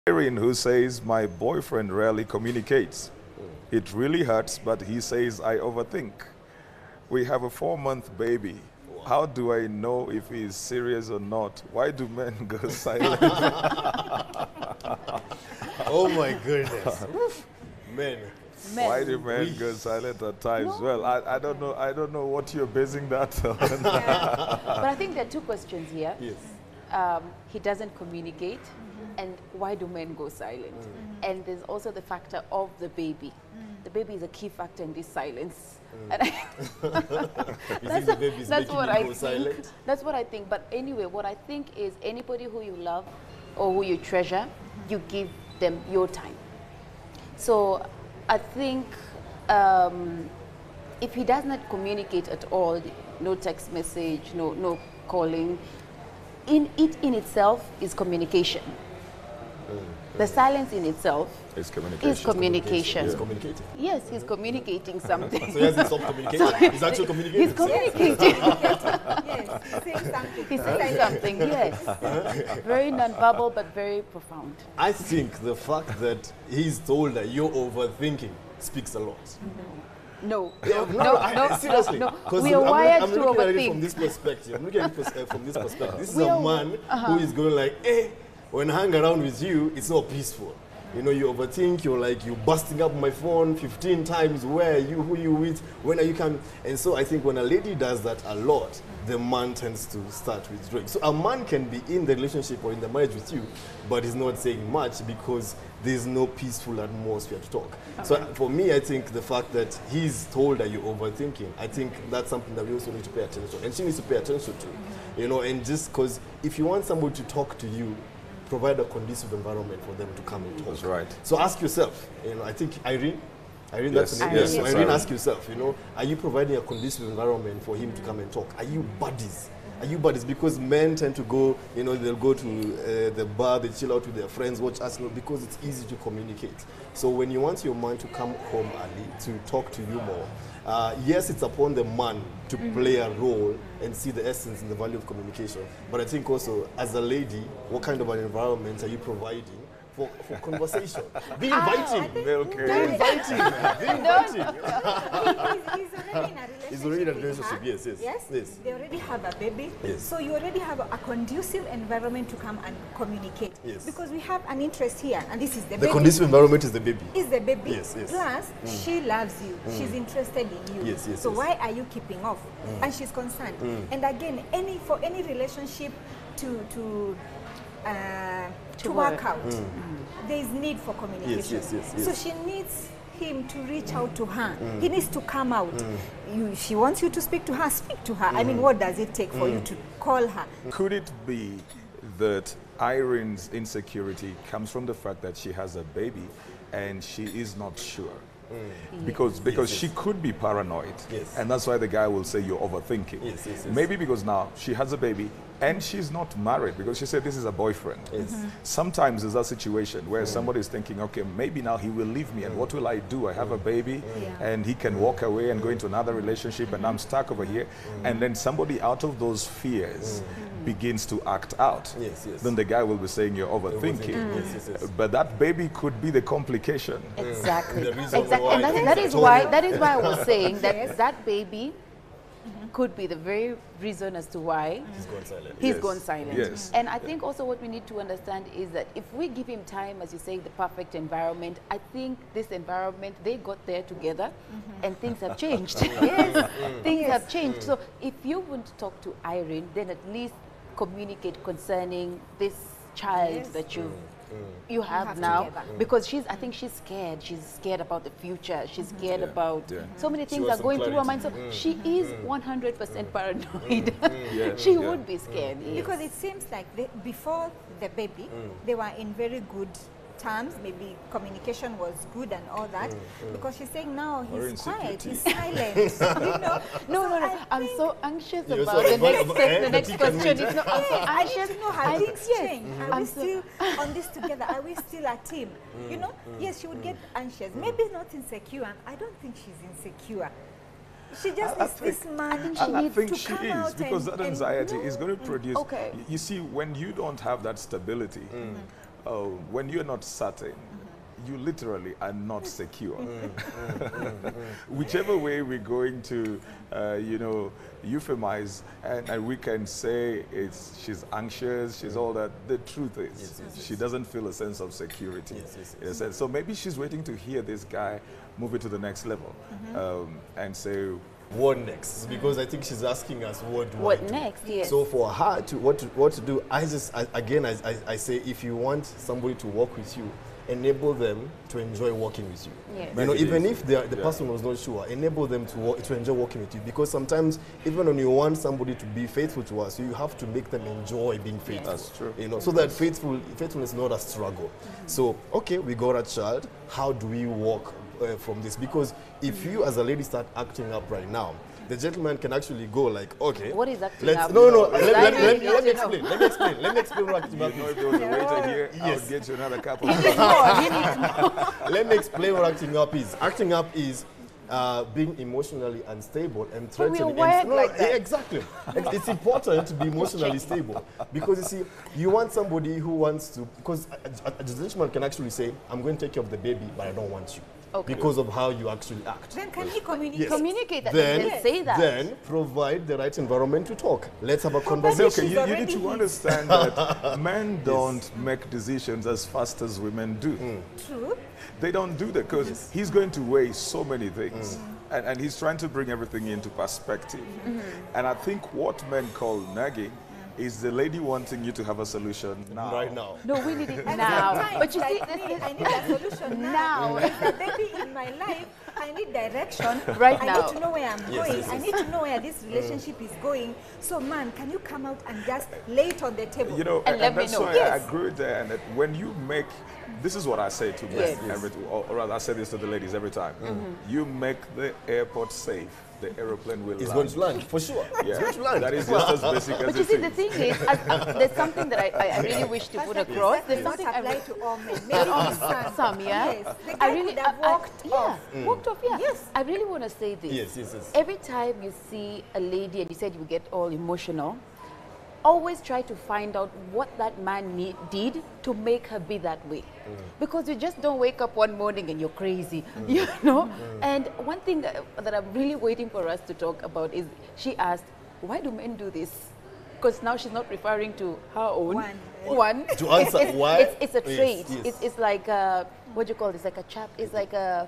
Irene, who says, my boyfriend rarely communicates. It really hurts, but he says I overthink. We have a 4-month baby. How do I know if he is serious or not? Why do men go silent? Oh my goodness. Men. Why do men go silent at times? No. Well, I don't know. I don't know what you're basing that on. But I think there are two questions here. Yes. He doesn't communicate, and why do men go silent? And there's also the factor of the baby. The baby is a key factor in this silence. And that's what I think. That's what I think. But anyway, what I think is anybody who you love or who you treasure, you give them your time. So I think if he does not communicate at all, no text message, no calling, in itself is communication. The silence in itself is communication. He's communicating. Yes, he's communicating something. So he hasn't stopped communicating. He's actually communicating. He's communicating. Yes, saying something. He's saying something, yes. Very non-verbal, but very profound. I think the fact that he's told that you're overthinking speaks a lot. No. Seriously. No. We are wired to looking at it overthink. from this perspective. I'm looking at it from this perspective. This is a man who is going like, hey, when I hang around with you, it's not peaceful. You know, you overthink, you're busting up my phone 15 times. Where are you? Who are you with? When are you coming? And so I think when a lady does that a lot, the man tends to start withdrawing. So a man can be in the relationship or in the marriage with you, but he's not saying much because there's no peaceful atmosphere to talk. Okay. So for me, I think the fact that he's told that you're overthinking, I think that's something that we also need to pay attention to. And she needs to pay attention to. You know, and just because if you want somebody to talk to you, provide a conducive environment for them to come and talk. That's right. So ask yourself, you know, I think Irene, that's the name. Yes. So Irene, ask yourself, you know, are you providing a conducive environment for him to come and talk? Are you buddies? Are you buddies? Because men tend to go, you know, they'll go to the bar, they chill out with their friends, watch Arsenal, because it's easy to communicate. So when you want your man to come home early, to talk to you more, yes, it's upon the man to play a role and see the essence and the value of communication. But I think also, as a lady, what kind of an environment are you providing for conversation? Be inviting. Be inviting. He's already in a relationship. He's already in a relationship, yes. They already have a baby. Yes. So you already have a conducive environment to come and communicate. Yes. Because we have an interest here, and this is the baby. The conducive environment is the baby. Is the baby. Yes. Plus, she loves you. She's interested in you. Yes. So why are you keeping off? And she's concerned. And again, for any relationship to work out, there is need for communication. Yes. So she needs him to reach out to her. He needs to come out. She wants you to speak to her, speak to her. I mean, what does it take for you to call her? Could it be that Irene's insecurity comes from the fact that she has a baby and she is not sure? Because she could be paranoid, and that's why the guy will say you're overthinking. Maybe because now she has a baby and she's not married, because she said this is a boyfriend. Sometimes there's a situation where somebody is thinking, okay, maybe now he will leave me, and what will I do? I have a baby, and he can walk away and go into another relationship, and I'm stuck over here. And then somebody out of those fears begins to act out. Then the guy will be saying you're overthinking. But that baby could be the complication. Exactly. And that is why I was saying that that baby could be the very reason as to why he's gone silent. Yes. And I think also what we need to understand is that if we give him time, as you say, the perfect environment, I think this environment, they got there together and things have changed. Things have changed. So if you want to talk to Irene, then at least communicate concerning this child that you have now, because I think she's scared. She's scared about the future. She's scared about so many things are going through her mind. So she is 100% paranoid. She would be scared. Because it seems like before the baby, they were in very good terms. Maybe communication was good and all that. Because she's saying now he's quiet, he's silent. You know? No. I'm so anxious about the next question. It's not, I'm so anxious. I don't know how things change. Are we still on this together? Are we still a team? You know? Yes, she would get anxious. Maybe not insecure. I don't think she's insecure. She just is this man. I think she is, because that anxiety is going to produce. Okay. You see, when you don't have that stability, when you're not certain, you literally are not secure. Whichever way we're going to, euphemize, and we can say she's anxious, she's all that. The truth is, she doesn't feel a sense of security. So maybe she's waiting to hear this guy move it to the next level, and say, what next? Because I think she's asking us what next. Yes. So for her to what to do, I say, if you want somebody to work with you, enable them to enjoy working with you. Yes. Even if the person was not sure, enable them to enjoy working with you. Because sometimes, even when you want somebody to be faithful to us, you have to make them enjoy being faithful. That's true. So that faithfulness is not a struggle. So, okay, we got a child. How do we walk from this? Because if you as a lady start acting up right now, the gentleman can actually go like, okay. What is acting up? No. Let me explain. Let me explain what acting up is. If there was a waiter here, I would get you another cup of Let me explain what acting up is. Acting up is being emotionally unstable and threatening. Exactly. It's important to be emotionally stable, because you see, you want somebody who wants to, because a gentleman can actually say, I'm going to take care of the baby, but I don't want you. Because of how you actually act. Then can he communicate? Yes. Communicate that. Then say that. Then provide the right environment to talk. Let's have a conversation. Okay, you need to understand that men don't make decisions as fast as women do. True. They don't do that because he's going to weigh so many things. And he's trying to bring everything into perspective. And I think what men call nagging is the lady wanting you to have a solution now. Right now. No, we need it now. But you see, I need a solution now. There's a baby in my life. I need direction. Right I now. need to know where I'm going. I need to know where this relationship is going. So, man, can you come out and just lay it on the table? And let me that's know. why I agree with that. And that when you make, this is what I say to men, or rather I say this to the ladies every time. You make the airport safe, the aeroplane will It's land. going to land, for sure. Yeah. It's going to land. That is just as basic as But you see, the thing is, there's something that I really wish to put across. There's something I apply to all men. Maybe some, yeah. Yes. The guy could have walked off. Walked off, yeah. Yes. I really want to say this. Yes. Every time you see a lady and you said you get all emotional, always try to find out what that man did to make her be that way. Because you just don't wake up one morning and you're crazy, you know? And one thing that I'm really waiting for us to talk about is, she asked, why do men do this? Because now she's not referring to her own. One. To answer why? It's a trait. Yes. It's like, what do you call this? Like a chap, it's like a